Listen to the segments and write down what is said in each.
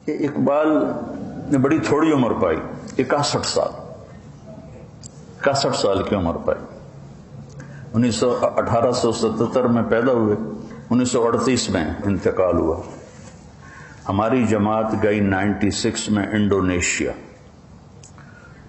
کہ اقبال نے بڑی تھوڑی عمر پائی، 61 سال، 61 سال کی عمر پائی۔ 1877 میں پیدا ہوئے، 1938 میں انتقال ہوا۔ ہماری جماعت گئی 96 میں انڈونیشیا۔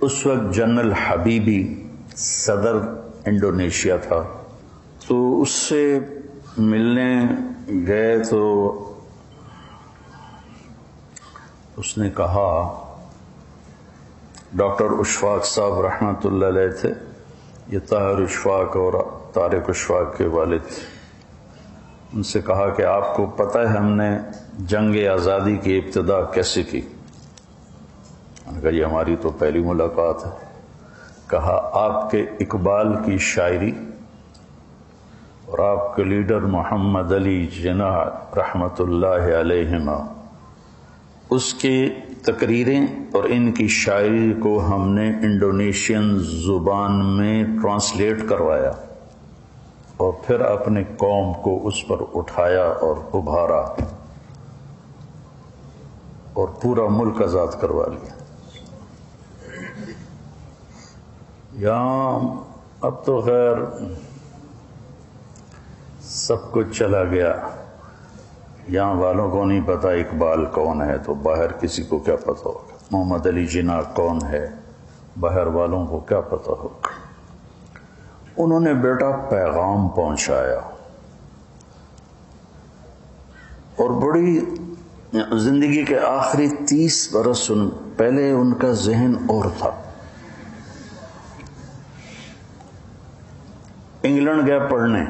اس وقت جنرل حبیبی صدر انڈونیشیا تھا، تو اس سے ملنے گئے تو اس نے کہا، ڈاکٹر اشفاق صاحب رحمۃ اللہ علیہ تھے، یہ طاہر اشفاق اور طارق اشفاق کے والد تھے، ان سے کہا کہ آپ کو پتہ ہے ہم نے جنگ آزادی کی ابتدا کیسے کی؟ میں نے کہا یہ ہماری تو پہلی ملاقات ہے۔ کہا آپ کے اقبال کی شاعری اور آپ کے لیڈر محمد علی جناح رحمۃ اللہ علیہما، اس کی تقریریں اور ان کی شاعری کو ہم نے انڈونیشین زبان میں ٹرانسلیٹ کروایا اور پھر اپنے قوم کو اس پر اٹھایا اور ابھارا اور پورا ملک آزاد کروا لیا۔ یہاں اب تو خیر سب کچھ چلا گیا، یہاں والوں کو نہیں پتا اقبال کون ہے، تو باہر کسی کو کیا پتا ہوگا؟ محمد علی جناح کون ہے، باہر والوں کو کیا پتا ہوگا؟ انہوں نے بیٹا پیغام پہنچایا، اور بڑی زندگی کے آخری 30 برس پہلے ان کا ذہن اور تھا۔ انگلینڈ گیا پڑھنے،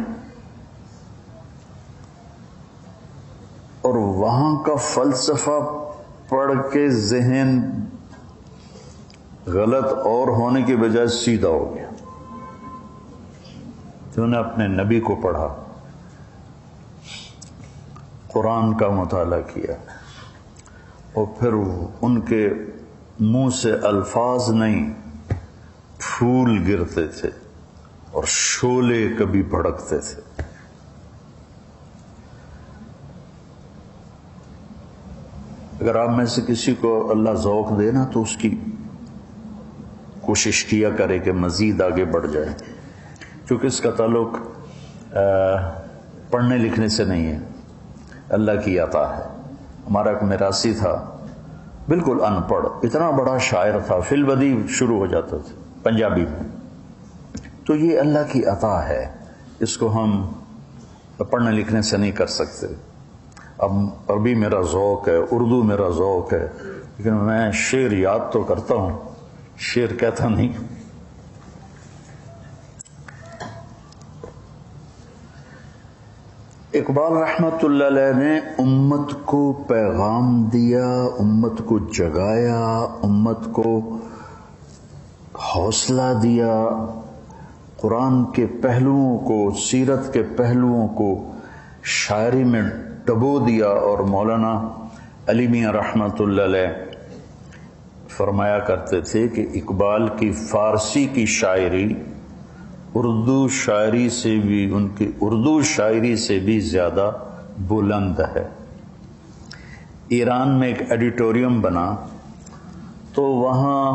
اور وہاں کا فلسفہ پڑھ کے ذہن غلط اور ہونے کی بجائے سیدھا ہو گیا۔ انہوں نے اپنے نبی کو پڑھا، قرآن کا مطالعہ کیا، اور پھر ان کے منہ سے الفاظ نہیں، پھول گرتے تھے اور شعلے کبھی بھڑکتے تھے۔ اگر آپ میں سے کسی کو اللہ ذوق دے نا تو اس کی کوشش کیا کرے کہ مزید آگے بڑھ جائے، کیونکہ اس کا تعلق پڑھنے لکھنے سے نہیں ہے، اللہ کی عطا ہے۔ ہمارا ایک میراثی تھا، بالکل ان پڑھ، اتنا بڑا شاعر تھا، فی البدی شروع ہو جاتا تھا پنجابی میں۔ تو یہ اللہ کی عطا ہے، اس کو ہم پڑھنے لکھنے سے نہیں کر سکتے۔ اب عربی میرا ذوق ہے، اردو میرا ذوق ہے، لیکن میں شعر یاد تو کرتا ہوں، شعر کہتا نہیں۔ اقبال رحمۃ اللہ علیہ نے امت کو پیغام دیا، امت کو جگایا، امت کو حوصلہ دیا، قرآن کے پہلوؤں کو، سیرت کے پہلوؤں کو شاعری میں ڈبو دیا۔ اور مولانا علی میاں رحمۃ اللہ علیہ فرمایا کرتے تھے کہ اقبال کی فارسی کی شاعری اردو شاعری سے بھی، ان کی اردو شاعری سے بھی زیادہ بلند ہے۔ ایران میں ایک ایڈیٹوریم بنا تو وہاں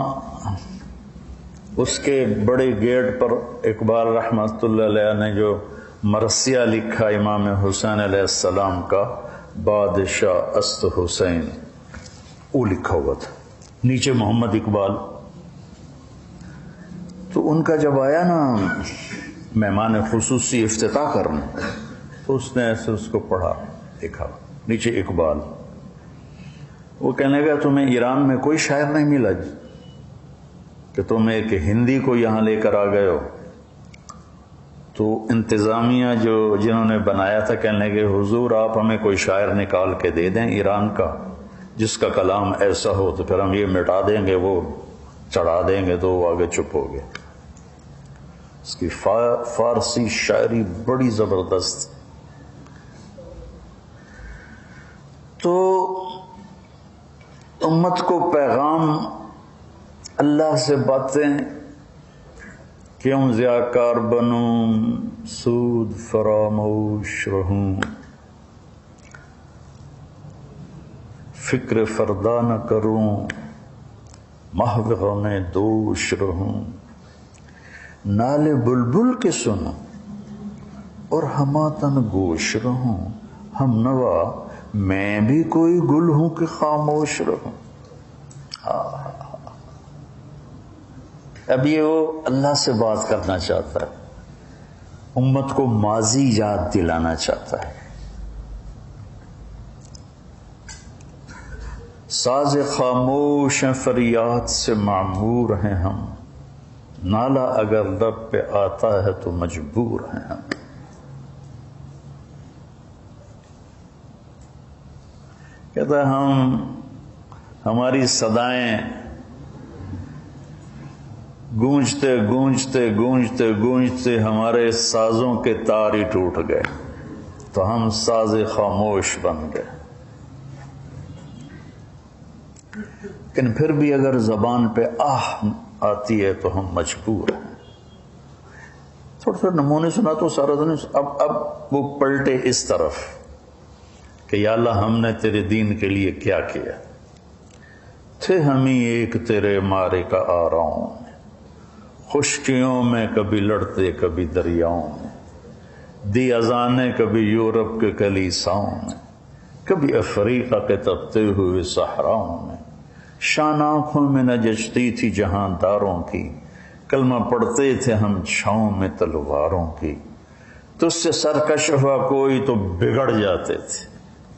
اس کے بڑے گیٹ پر اقبال رحمۃ اللہ علیہ نے جو مرثیہ لکھا امام حسین علیہ السلام کا، بادشاہ است حسین، وہ لکھا ہوا تھا، نیچے محمد اقبال۔ تو ان کا جب آیا نا مہمان خصوصی افتتاح کرنے، تو اس نے ایسے اس کو پڑھا، دیکھا نیچے اقبال۔ وہ کہنے لگا تمہیں ایران میں کوئی شاعر نہیں ملا کہ تم ایک ہندی کو یہاں لے کر آ گئے ہو؟ تو انتظامیہ جنہوں نے بنایا تھا کہنے لگے حضور آپ ہمیں کوئی شاعر نکال کے دے دیں ایران کا جس کا کلام ایسا ہو، تو پھر ہم یہ مٹا دیں گے، وہ چڑھا دیں گے۔ تو وہ آگے چپ ہو گئے۔ اس کی فارسی شاعری بڑی زبردست۔ تو امت کو پیغام، اللہ سے باتیں، کیوں ضیاءکار بنوں سود فراموش رہوں، فکر فردا نہ کروں، محو غم دوش رہوں، نالے بلبل کے سنوں اور ہماتن گوش رہوں، ہم نوا میں بھی کوئی گل ہوں کہ خاموش رہوں۔ اب یہ وہ اللہ سے بات کرنا چاہتا ہے، امت کو ماضی یاد دلانا چاہتا ہے۔ ساز خاموش ہیں فریاد سے معمور ہیں ہم، نالا اگر لب پہ آتا ہے تو مجبور ہیں ہم۔ کہتا ہے ہماری صدائیں گونجتے گونجتے گونجتے گونجتے ہمارے سازوں کے تار ہی ٹوٹ گئے، تو ہم ساز خاموش بن گئے۔ لیکن پھر بھی اگر زبان پہ آہ آتی ہے تو ہم مجبور ہیں۔ تھوڑا تھوڑا نمونے سنا تو سارا دن، اب وہ پلٹے اس طرف کہ یا اللہ ہم نے تیرے دین کے لیے کیا کیا، تھے ہم ہی ایک تیرے مارے کا آراؤں میں، خشکیوں میں کبھی لڑتے کبھی دریاؤں میں، دی اذانیں کبھی یورپ کے کلیساؤں میں، کبھی افریقہ کے تپتے ہوئے صحراؤں میں، شان آنکھوں میں نہ جچتی تھی جہاں داروں کی، کلمہ پڑھتے تھے ہم چھاؤں میں تلواروں کی، تجھ سے سرکش ہوا کوئی تو بگڑ جاتے تھے،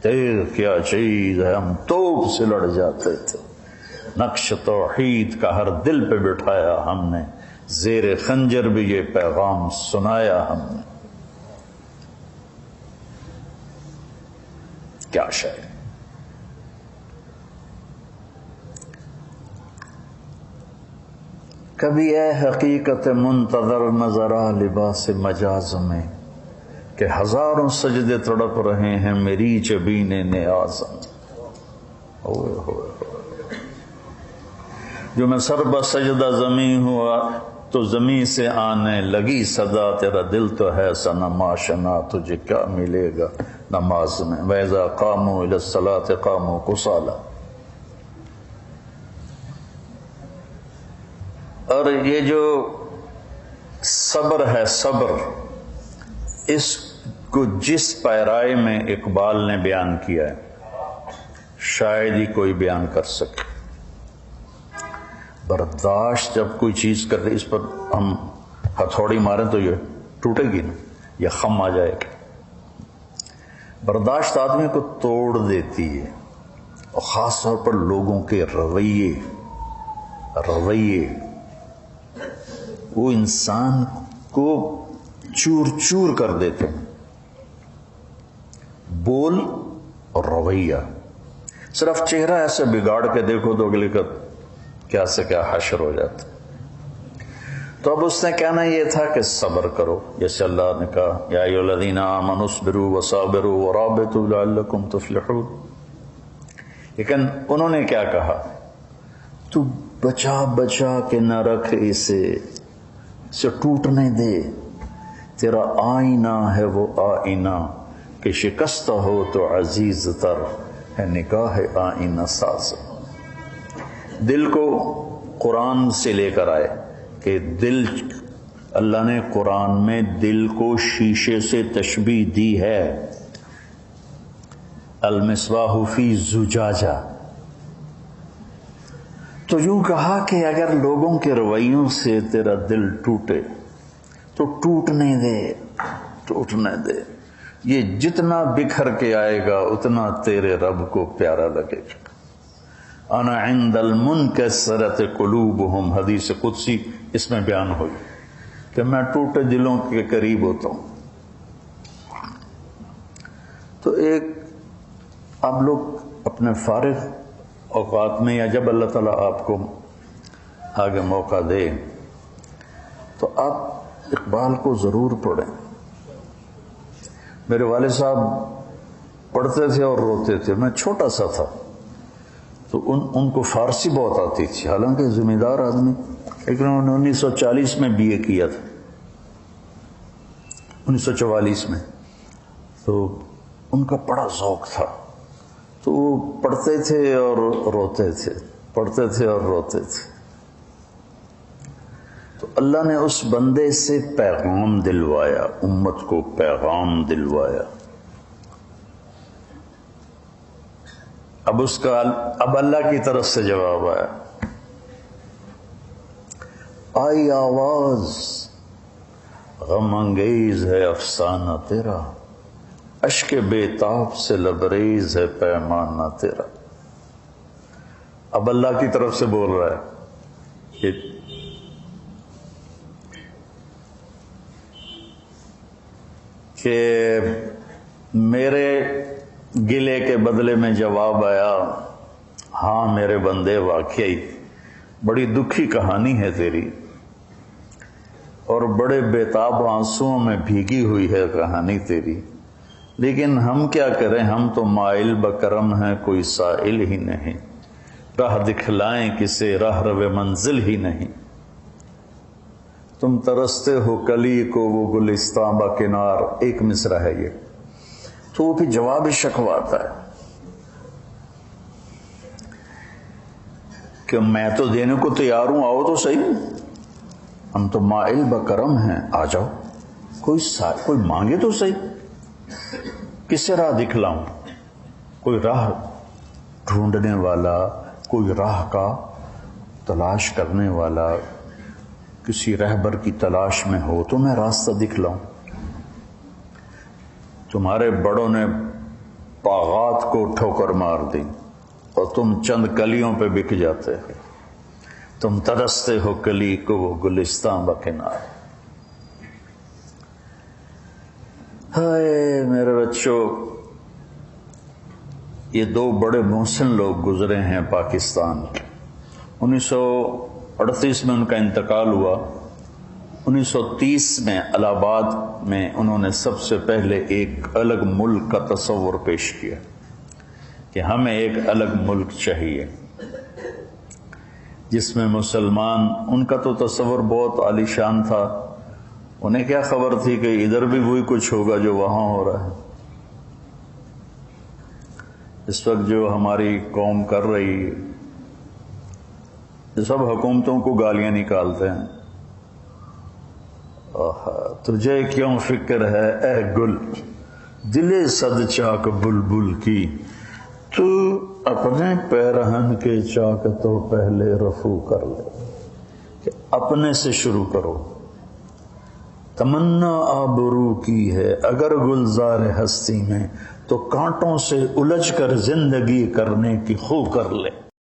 تیر کیا چیز ہے ہم توپ سے لڑ جاتے تھے، نقش توحید کا ہر دل پہ بٹھایا ہم نے، زیر خنجر بھی یہ پیغام سنایا ہم نے۔ کیا شاعر! کبھی اے حقیقت منتظر نظر آ لباس مجاز میں، کہ ہزاروں سجدے تڑپ رہے ہیں میری جبین نیاز میں۔ اوئے ہوئے ہوئے، جو میں سر بسجدہ زمین ہوا تو زمین سے آنے لگی صدا، تیرا دل تو ہے صنم آشنا، تجھے کیا ملے گا نماز میں، وَإِذَا قَامُوا إِلَى الصَّلَاةِ قَامُوا كُسَالَىٰ۔ اور یہ جو صبر ہے، صبر، اس کو جس پیرائی میں اقبال نے بیان کیا ہے شاید ہی کوئی بیان کر سکے۔ برداشت جب کوئی چیز کر رہی، اس پر ہم ہتھوڑی ماریں تو یہ ٹوٹے گی نا، یہ خم آ جائے گا۔ برداشت آدمی کو توڑ دیتی ہے، اور خاص طور پر لوگوں کے رویے وہ انسان کو چور چور کر دیتے ہیں۔ بول اور رویہ، صرف چہرہ ایسے بگاڑ کے دیکھو تو اگلے کا کیا سے کیا حشر ہو جاتا۔ تو اب اس نے کہنا یہ تھا کہ صبر کرو، جیسے اللہ نے کہا یا ایھا الذین آمنوا اصبروا وصابروا ورابطوا لعلکم تفلحون۔ لیکن انہوں نے کیا کہا؟ تو بچا بچا کے نہ رکھ اسے ٹوٹنے دے، تیرا آئینہ ہے وہ آئینہ کہ شکستہ ہو تو عزیز تر ہے نگاہ آئینہ ساز۔ دل کو قرآن سے لے کر آئے کہ دل، اللہ نے قرآن میں دل کو شیشے سے تشبیہ دی ہے، المصباح فی زجاجہ۔ تو یوں کہا کہ اگر لوگوں کے رویوں سے تیرا دل ٹوٹے تو ٹوٹنے دے، یہ جتنا بکھر کے آئے گا اتنا تیرے رب کو پیارا لگے گا۔ انا عند المنکسرۃ قلوبہم، حدیث قدسی اس میں بیان ہوئی کہ میں ٹوٹے دلوں کے قریب ہوتا ہوں۔ تو ایک آپ لوگ اپنے فارغ اوقات میں، یا جب اللہ تعالیٰ آپ کو آگے موقع دے، تو آپ اقبال کو ضرور پڑھیں۔ میرے والد صاحب پڑھتے تھے اور روتے تھے، میں چھوٹا سا تھا تو ان کو فارسی بہت آتی تھی، حالانکہ ذمہ دار آدمی، لیکن انہوں نے 1940 میں BA کیا تھا، 1944 میں، تو ان کا بڑا ذوق تھا۔ تو وہ پڑھتے تھے اور روتے تھے، پڑھتے تھے اور روتے تھے۔ تو اللہ نے اس بندے سے پیغام دلوایا، امت کو پیغام دلوایا۔ اب اللہ کی طرف سے جواب آیا، آئی آواز غم انگیز ہے افسانہ تیرا، اشک بے تاب سے لبریز ہے پیمانہ تیرا۔ اب اللہ کی طرف سے بول رہا ہے کہ میرے گلے کے بدلے میں جواب آیا، ہاں میرے بندے واقعی بڑی دکھی کہانی ہے تیری، اور بڑے بےتاب آنسوؤں میں بھیگی ہوئی ہے کہانی تیری، لیکن ہم کیا کریں، ہم تو مائل بکرم ہیں، کوئی سائل ہی نہیں، راہ دکھلائیں کسے راہ رو منزل ہی نہیں، تم ترستے ہو کلی کو وہ گلستاں بکنار۔ ایک مصرع ہے یہ، تو وہ پھر جواب شکواتا ہے کہ میں تو دینے کو تیار ہوں، آؤ تو صحیح، ہم تو مائل بکرم ہیں، آ جاؤ، کوئی مانگے تو صحیح، کسے راہ دکھلاؤں، کوئی راہ ڈھونڈنے والا، کوئی راہ کا تلاش کرنے والا، کسی رہبر کی تلاش میں ہو تو میں راستہ دکھلاؤں۔ تمہارے بڑوں نے باغات کو ٹھوکر مار دی اور تم چند کلیوں پہ بک جاتے ہو، تم ترستے ہو کلی کو وہ گلستاں بکنار۔ ہائے میرے بچوں، یہ دو بڑے محسن لوگ گزرے ہیں پاکستان کے۔ 1938 میں ان کا انتقال ہوا۔ 1930 میں الہ آباد میں انہوں نے سب سے پہلے ایک الگ ملک کا تصور پیش کیا کہ ہمیں ایک الگ ملک چاہیے جس میں مسلمان، ان کا تو تصور بہت عالی شان تھا، انہیں کیا خبر تھی کہ ادھر بھی وہی کچھ ہوگا جو وہاں ہو رہا ہے۔ اس وقت جو ہماری قوم کر رہی ہے، یہ سب حکومتوں کو گالیاں نکالتے ہیں، تجھے کیوں فکر ہے اے گل دل صد چاک بلبل کی، تو اپنے پیرہن کے چاک تو پہلے رفو کر لے، کہ اپنے سے شروع کرو۔ تمنا آبرو کی ہے اگر گلزار ہستی میں، تو کانٹوں سے الجھ کر زندگی کرنے کی خو کر لے۔